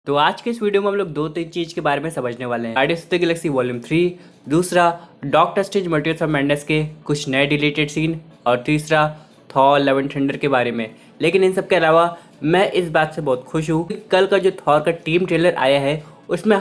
तो आज के इस वीडियो में हम लोग 2-3 चीज के बारे में समझने वाले हैं। Guardians of the Galaxy volume 3, दूसरा doctor strange multiverse of madness के कुछ नए डिलीटेड सीन, और तीसरा थॉर लव एंड थंडर के बारे में। लेकिन इन सब के अलावा मैं इस बात से बहुत खुश हूँ कि कल का जो थॉर का टीम ट्रेलर आया है उसमें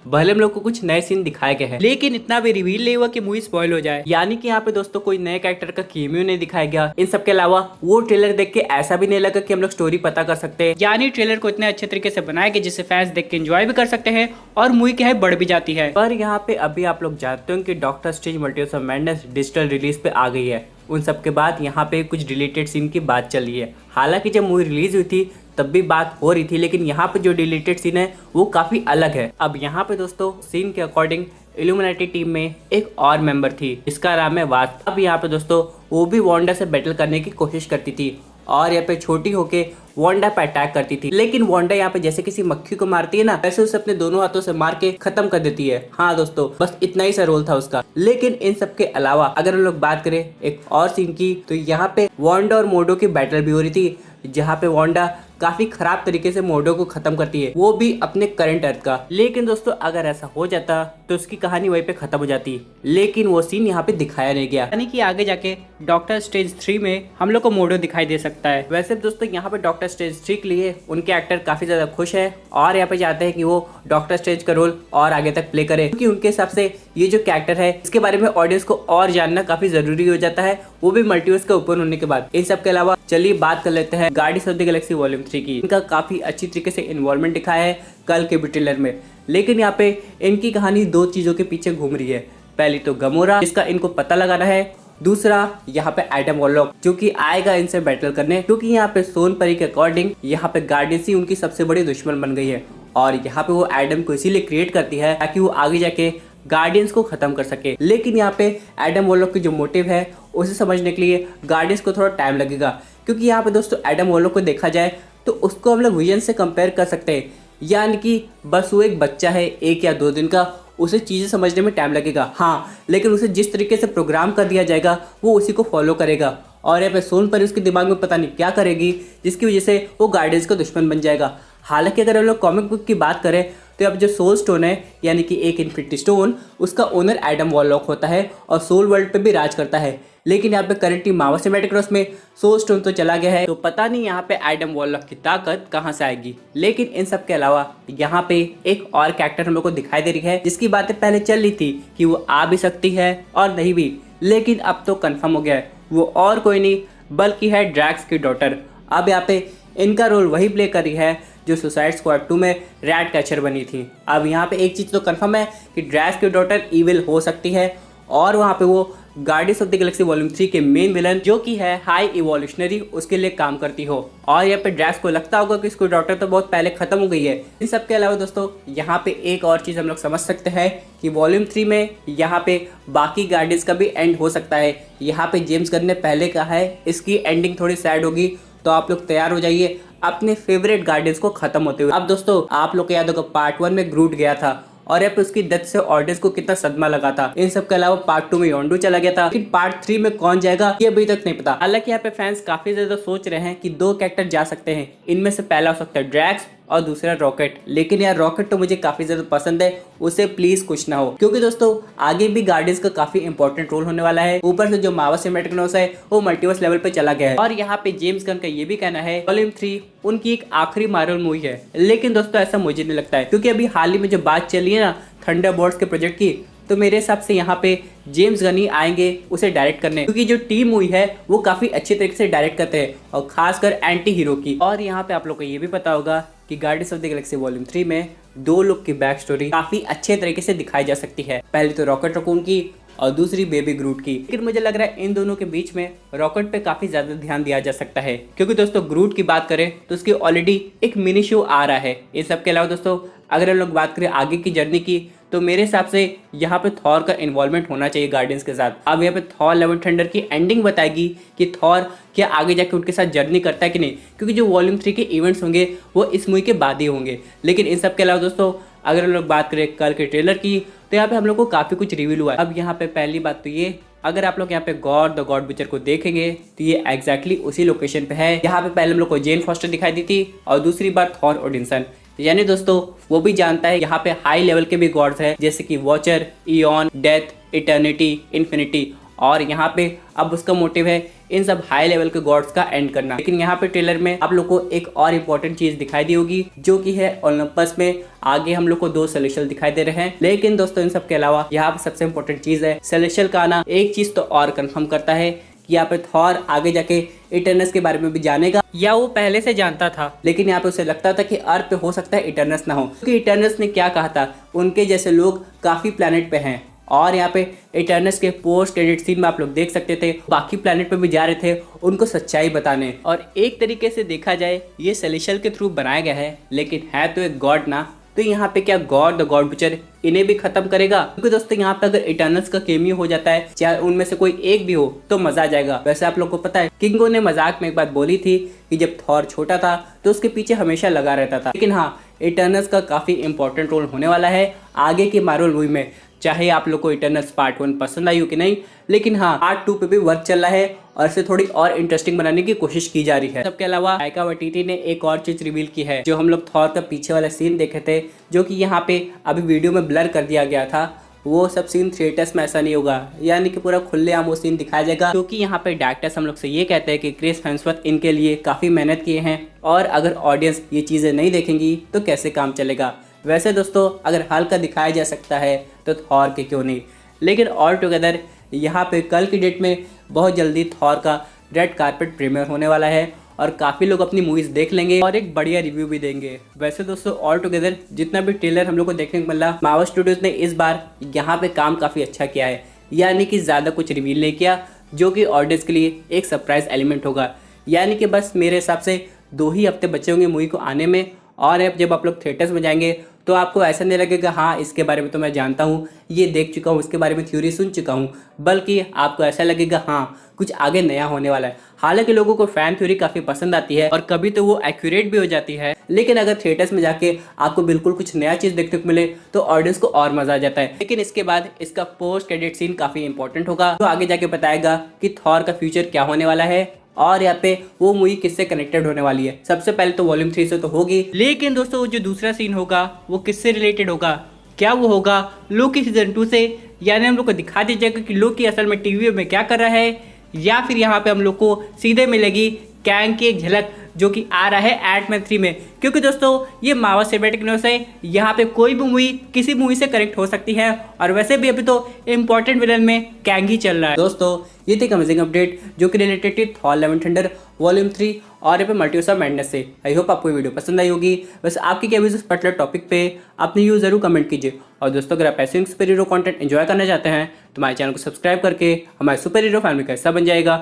भले हम लोग को कुछ नए सीन दिखाए गए हैं, लेकिन इतना भी रिवील नहीं हुआ कि मूवी स्पॉइल हो जाए। यानी कि यहाँ पे दोस्तों कोई नए कैरेक्टर का कीमियो नहीं दिखाया गया। इन सब के अलावा वो ट्रेलर देख के ऐसा भी नहीं लगा कि हम लोग स्टोरी पता कर सकते हैं। यानी ट्रेलर को इतने अच्छे तरीके से बनाया गया जिससे फैंस देख के एंजॉय भी कर सकते हैं और मूवी की हाइप बढ़ भी जाती है। पर यहाँ पे अभी आप लोग जानते हो कि doctor strange multiverse of madness digital release पे आ गई है। उन सब के बाद यहाँ पे कुछ डिलीटेड सीन की बात चल रही है। हालांकि जब मूवी रिलीज हुई थी तब भी बात हो रही थी, लेकिन यहाँ पे जो डिलीटेड सीन है वो काफी अलग है। अब यहाँ पे दोस्तों सीन के अकॉर्डिंग इल्यूमिनेटी टीम में एक और मेंबर थी जिसका नाम है वास्प। अब यहाँ पे दोस्तों वो भी वांडा से बैटल करने की कोशिश करती थी और यहाँ पे छोटी होके वांडा पे अटैक करती थी, लेकिन वांडा यहाँ पे जैसे किसी मक्खी को मारती है ना, वैसे उसे अपने दोनों हाथों से मार के खत्म कर देती है। हाँ दोस्तों, बस इतना ही सा रोल था उसका। लेकिन इन सब के अलावा अगर हम लोग बात करें एक और सीन की, तो यहाँ पे वांडा और मोडो की बैटल भी हो रही थी, जहाँ पे वांडा काफी खराब तरीके से मोडो को खत्म करती है, वो भी अपने करंट अर्थ का। लेकिन दोस्तों अगर ऐसा हो जाता तो उसकी कहानी वहीं पे खत्म हो जाती, लेकिन वो सीन यहाँ पे दिखाया नहीं गया। यानी कि आगे जाके डॉक्टर स्ट्रेंज 3 में हम लोग को मोडो दिखाई दे सकता है। वैसे दोस्तों यहाँ पे डॉक्टर स्ट्रेंज 3 के लिए उनके एक्टर काफी ज्यादा खुश है और यहाँ पे चाहते हैं कि वो डॉक्टर स्ट्रेंज का रोल और आगे तक प्ले करे, क्योंकि उनके हिसाब से ये जो कैरेक्टर है इसके बारे में ऑडियंस को और जानना काफी जरूरी हो जाता है, वो भी मल्टीवर्स का ओपन होने के बाद। इन सब के अलावा चलिए बात कर लेते हैं guardians of the Galaxy volume 3 की। इनका काफी अच्छी तरीके से इन्वॉल्वमेंट दिखाया है कल के ट्रेलर में, लेकिन यहाँ पे इनकी कहानी दो चीजों के पीछे घूम रही है। पहली तो गमोरा, जिसका इनको पता लगाना है, दूसरा यहाँ पे एडम वॉरलॉक जो कि आएगा इनसे बैटल करने, क्योंकि यहाँ पे सोन परी के अकॉर्डिंग यहाँ पे गार्डियंस ही उनकी सबसे बड़ी दुश्मन बन गई है और यहाँ पे वो एडम को इसीलिए क्रिएट करती है ताकि वो आगे जाके गार्डियंस को खत्म कर सके। लेकिन यहाँ पे एडम वॉरलॉक की जो मोटिव है उसे समझने के लिए गार्डियंस को थोड़ा टाइम लगेगा, क्योंकि यहाँ पे दोस्तों एडम वॉरलॉक को देखा जाए तो उसको हम लोग विजन से कंपेयर कर सकते हैं। यानी कि बस वो एक बच्चा है 1 या 2 दिन का, उसे चीज़ें समझने में टाइम लगेगा, हाँ, लेकिन उसे जिस तरीके से प्रोग्राम कर दिया जाएगा वो उसी को फॉलो करेगा। और यहाँ पे सोन परी उसके दिमाग में पता नहीं क्या करेगी जिसकी वजह से वो गार्डियंस का दुश्मन बन जाएगा। हालांकि अगर हम लोग कॉमिक बुक की बात करें तो अब जो सोल स्टोन है यानी कि एक इन्फिनिटी स्टोन, उसका ओनर एडम वॉरलॉक होता है और सोल वर्ल्ड पे भी राज करता है। लेकिन यहाँ पे करेंटली मार्वल सिनेमैटिक यूनिवर्स में सोल स्टोन तो चला गया है, तो पता नहीं यहाँ पे एडम वॉरलॉक की ताकत कहाँ से आएगी। लेकिन इन सब के अलावा यहाँ पे एक और कैरेक्टर हम लोग को दिखाई दे रही है जिसकी बातें पहले चल रही थी कि वो आ भी सकती है और नहीं भी, लेकिन अब तो कंफर्म हो गया है। वो और कोई नहीं बल्कि है ड्रैक्स की डॉटर। अब यहाँ पे इनका रोल वही प्ले कर रही है जो सुसाइड स्क्वाड 2 में रैट कैचर बनी थी। अब यहाँ पे एक चीज़ तो कंफर्म है कि ड्रैक्स की डॉटर इविल हो सकती है और वहाँ पे वो guardians of the Galaxy volume 3 के मेन विलन जो कि है हाई इवोल्यूशनरी, उसके लिए काम करती हो। और यहाँ पे ड्रैक्स को लगता होगा कि इसकी डॉटर तो बहुत पहले खत्म हो गई है। इन सब के अलावा दोस्तों यहाँ पे एक और चीज़ हम लोग समझ सकते हैं कि वॉल्यूम 3 में यहाँ पे बाकी गार्डियंस का भी एंड हो सकता है। यहाँ पे जेम्स गन ने पहले कहा है इसकी एंडिंग थोड़ी सैड होगी, तो आप लोग तैयार हो जाइए अपने फेवरेट गार्डियंस को खत्म होते हुए। अब दोस्तों आप लोग को याद होगा पार्ट 1 में ग्रूट गया था और यहाँ पे उसकी डेथ से ऑडियंस को कितना सदमा लगा था। इन सब के अलावा पार्ट 2 में योंडू चला गया था, लेकिन पार्ट 3 में कौन जाएगा ये अभी तक नहीं पता। हालांकि यहाँ पे फैंस काफी ज्यादा सोच रहे हैं कि 2 कैरेक्टर जा सकते हैं, इनमें से पहला हो सकता है ड्रैक्स और दूसरा रॉकेट। लेकिन यार रॉकेट तो मुझे काफी ज्यादा पसंद है, उसे प्लीज कुछ ना हो, क्योंकि दोस्तों आगे भी गार्डियंस का काफी इंपॉर्टेंट रोल होने वाला है। ऊपर से जो मार्वल सिनेमैटिक यूनिवर्स है वो मल्टीवर्स लेवल पे चला गया है और यहाँ पे जेम्स गन का ये भी कहना है वॉल्यूम 3 उनकी एक आखिरी मार्वल मूवी है। लेकिन दोस्तों ऐसा मुझे नहीं लगता है, क्योंकि अभी हाल ही में जो बात चली है ना थंडरबोल्ट्स के प्रोजेक्ट की, तो मेरे हिसाब से यहाँ पे जेम्स गन ही आएंगे उसे डायरेक्ट करने, क्योंकि जो टीम हुई है वो काफी अच्छे तरीके से डायरेक्ट करते हैं और खासकर एंटी हीरो की। और यहाँ पे आप लोग को ये भी पता होगा कि guardians of the Galaxy volume 3 में 2 लोग की बैक स्टोरी काफी अच्छे तरीके से दिखाई जा सकती है। पहले तो रॉकेट रकून की और दूसरी बेबी ग्रूट की। लेकिन मुझे लग रहा है इन दोनों के बीच में रॉकेट पे काफी ज्यादा ध्यान दिया जा सकता है, क्योंकि दोस्तों ग्रूट की बात करें तो उसकी ऑलरेडी एक मिनी शो आ रहा है। इन सब के अलावा दोस्तों अगर हम लोग बात करें आगे की जर्नी की, तो मेरे हिसाब से यहाँ पे थॉर का इन्वॉल्वमेंट होना चाहिए गार्डियंस के साथ। अब यहाँ पे थॉर लव एंड थंडर की एंडिंग बताएगी कि थॉर क्या आगे जाके उनके साथ जर्नी करता है कि नहीं, क्योंकि जो वॉल्यूम 3 के इवेंट्स होंगे वो इस मूवी के बाद ही होंगे। लेकिन इन सब के अलावा दोस्तों अगर हम लोग बात करें कल के ट्रेलर की, तो यहाँ पे हम लोग को काफी कुछ रिवील हुआ है। अब यहाँ पे पहली बात तो ये, अगर आप लोग यहाँ पे गॉड द गॉड बिचर को देखेंगे तो ये एग्जैक्टली उसी लोकेशन पे है। यहाँ पे पहले हम लोग को जेन फॉस्टर दिखाई दी थी और दूसरी बार थॉर ओडिनसन। यानी दोस्तों वो भी जानता है यहाँ पे हाई लेवल के भी गॉड्स है, जैसे कि watcher, ion, death, eternity, infinity. और यहाँ पे अब उसका मोटिव है इन सब हाई लेवल के गॉड्स का एंड करना। लेकिन यहाँ पे ट्रेलर में आप लोग को एक और इम्पोर्टेंट चीज दिखाई दी होगी, जो कि है ओलंपस में आगे हम लोग को 2 सेलेस्टियल दिखाई दे रहे हैं। लेकिन दोस्तों इन सब के अलावा यहाँ पे सबसे इम्पोर्टेंट चीज है सेलेस्टियल का आना। एक चीज तो और कंफर्म करता है कि यहाँ पे थॉर आगे जाके इटर्नस के बारे में भी जानेगा, या वो पहले से जानता था, लेकिन यहाँ पे उसे लगता था कि अर्थ पे हो सकता है इटर्नस ना हो, क्योंकि इटर्नस ने क्या कहा था, उनके जैसे लोग काफी प्लेनेट पे हैं। और यहाँ पे इटर्नस के पोस्ट क्रेडिट सीन में आप लोग देख सकते थे बाकी प्लेनेट पे भी जा रहे थे उनको सच्चाई बताने। और एक तरीके से देखा जाए ये सेलेस्टियल के थ्रू बनाया गया है, लेकिन है तो एक गॉड ना, तो यहाँ पे क्या गॉड द गॉड बुचर इन्हें भी खत्म करेगा? क्योंकि दोस्तों यहाँ पे अगर इटर्नल्स का केमियो हो जाता है, चाहे उनमें से कोई एक भी हो, तो मजा आ जाएगा। वैसे आप लोग को पता है किंगो ने मजाक में एक बात बोली थी कि जब थॉर छोटा था तो उसके पीछे हमेशा लगा रहता था। लेकिन हाँ, इटर्नल्स का काफी इंपॉर्टेंट रोल होने वाला है आगे की मार्वल मूवी में। चाहे आप लोग को इटर्नल्स पार्ट 1 पसंद आई हो कि नहीं, लेकिन हाँ पार्ट 2 पे भी वर्क चल रहा है और इसे थोड़ी और इंटरेस्टिंग बनाने की कोशिश की जा रही है। सबके अलावा टाइका वाइटिटी ने एक और चीज रिवील की है, जो हम लोग थॉर का पीछे वाला सीन देखे थे, जो कि यहाँ पे अभी वीडियो में ब्लर कर दिया गया था, वो सब सीन थिएटर्स में ऐसा नहीं होगा, यानी कि पूरा खुलेआम वो सीन दिखाया जाएगा। क्योंकि यहाँ पे डायरेक्टर्स हम लोग से ये कहते हैं कि क्रिस हेम्सवर्थ इनके लिए काफी मेहनत किए हैं, और अगर ऑडियंस ये चीजें नहीं देखेंगी तो कैसे काम चलेगा। वैसे दोस्तों अगर हल्का दिखाया जा सकता है तो थॉर के क्यों नहीं। लेकिन ऑल टुगेदर यहाँ पे कल की डेट में बहुत जल्दी थॉर का रेड कारपेट प्रीमियर होने वाला है, और काफ़ी लोग अपनी मूवीज़ देख लेंगे और एक बढ़िया रिव्यू भी देंगे। वैसे दोस्तों ऑल टुगेदर जितना भी ट्रेलर हम लोग को देखने को मिला, मार्वल स्टूडियोज ने इस बार यहाँ पे काम काफ़ी अच्छा किया है, यानी कि ज़्यादा कुछ रिवील नहीं किया, जो कि ऑडियंस के लिए एक सरप्राइज एलिमेंट होगा। यानी कि बस मेरे हिसाब से 2 ही हफ्ते बचे होंगे मूवी को आने में, और अब जब आप लोग थिएटर्स में जाएंगे तो आपको ऐसा नहीं लगेगा हाँ इसके बारे में तो मैं जानता हूँ, ये देख चुका हूँ, इसके बारे में थ्योरी सुन चुका हूँ, बल्कि आपको ऐसा लगेगा हाँ कुछ आगे नया होने वाला है। हालांकि लोगों को फैन थ्योरी काफ़ी पसंद आती है और कभी तो वो एक्यूरेट भी हो जाती है, लेकिन अगर थिएटर्स में जाके आपको बिल्कुल कुछ नया चीज़ देखने को मिले तो ऑडियंस को और मजा आ जाता है। लेकिन इसके बाद इसका पोस्ट क्रेडिट सीन काफ़ी इंपॉर्टेंट होगा, जो आगे जाके बताएगा कि थॉर का फ्यूचर क्या होने वाला है और यहाँ पे वो मूवी किससे कनेक्टेड होने वाली है। सबसे पहले तो वॉल्यूम 3 से तो होगी, लेकिन दोस्तों जो दूसरा सीन होगा वो किससे रिलेटेड होगा? क्या वो होगा लोकी सीजन 2 से? यानी हम लोग को दिखा दीजिएगा कि लोकी असल में टीवी में क्या कर रहा है, या फिर यहाँ पे हम लोग को सीधे मिलेगी कैंग की एक झलक, जो कि आ रहा है एंटमैन 3 में। क्योंकि दोस्तों ये मार्वल सिनेमैटिक यूनिवर्स है, यहाँ पे कोई भी मूवी किसी मूवी से कनेक्ट हो सकती है, और वैसे भी अभी तो इम्पोर्टेंट विलन में कैंग ही चल रहा है। दोस्तों ये थी अमेजिंग अपडेट जो कि रिलेटेड थी Thor love and thunder volume 3 और यहाँ पे मल्टीवर्स ऑफ मैडनेस से। आई होप आपको ये वीडियो पसंद आई होगी। बस आपकी क्या व्यूज इस पर्टिकुलर टॉपिक पे अपने व्यूज जरूर कमेंट कीजिए। और दोस्तों अगर आप ऐसे सुपर हीरो कंटेंट एंजॉय करना चाहते हैं तो हमारे चैनल को सब्सक्राइब करके हमारे सुपर हीरो फैमिली का हिस्सा बन जाएगा।